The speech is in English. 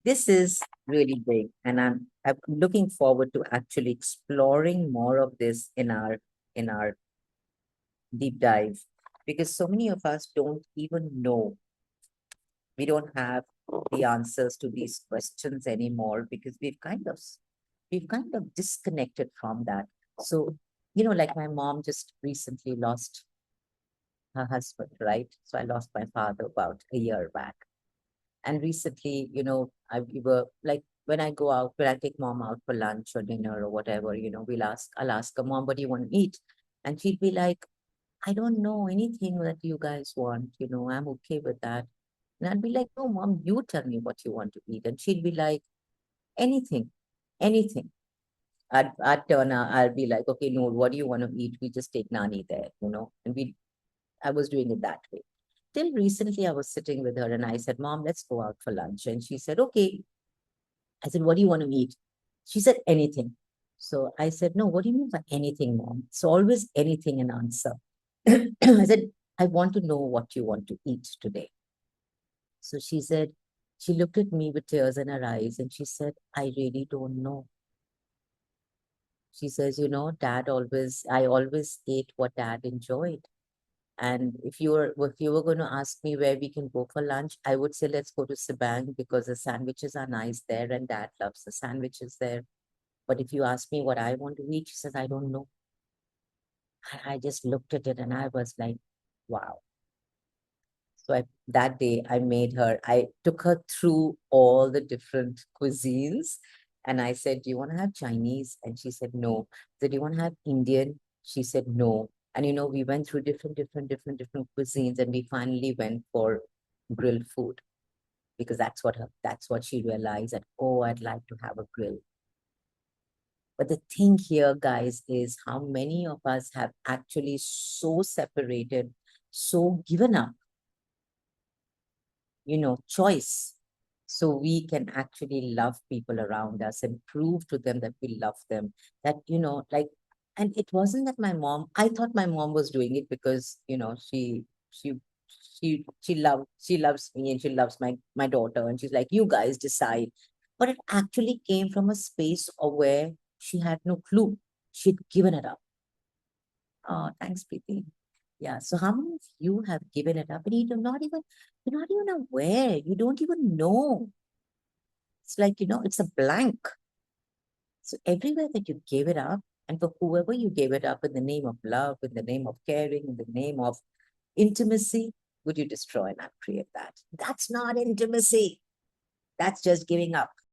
this is really big, and I'm looking forward to actually exploring more of this in our deep dive, because so many of us don't even know. We don't have the answers to these questions anymore because we've kind of disconnected from that. So, like my mom just recently lost her husband, right? So I lost my father about a year back. And recently, we were like, when I go out, when I take mom out for lunch or dinner or whatever, I'll ask her, Mom, what do you want to eat? And she'd be like, I don't know anything that you guys want, I'm okay with that. And I'd be like, no, Mom, you tell me what you want to eat. And she'd be like, anything, anything. I'd turn out, I'll be like, okay, no, what do you want to eat? We just take Nani there, and I was doing it that way. Till recently, I was sitting with her and I said, Mom, let's go out for lunch. And she said, okay. I said, what do you want to eat? She said, anything. So I said, no, what do you mean by anything, Mom? It's always anything an answer. I said, I want to know what you want to eat today. So she said, she looked at me with tears in her eyes and she said, I really don't know. She says, I always ate what Dad enjoyed. And if you were going to ask me where we can go for lunch, I would say let's go to Sibang because the sandwiches are nice there and Dad loves the sandwiches there. But if you ask me what I want to eat, she says, I don't know. I just looked at it and I was like, wow. So that day I took her through all the different cuisines and I said, do you want to have Chinese? And she said, no. I said, do you want to have Indian? She said, no. And we went through different cuisines and we finally went for grilled food because that's what she realized that, oh, I'd like to have a grill. But the thing here, guys, is how many of us have actually so separated, so given up, choice. So we can actually love people around us and prove to them that we love them. That, and it wasn't that I thought my mom was doing it because, she loves me and she loves my daughter. And she's like, you guys decide. But it actually came from a space of where she had no clue. She'd given it up. Oh, thanks, Preeti. Yeah. So how many of you have given it up and you're not even aware. You don't even know. It's like, it's a blank. So everywhere that you gave it up, and for whoever you gave it up in the name of love, in the name of caring, in the name of intimacy, would you destroy and not create that? That's not intimacy. That's just giving up.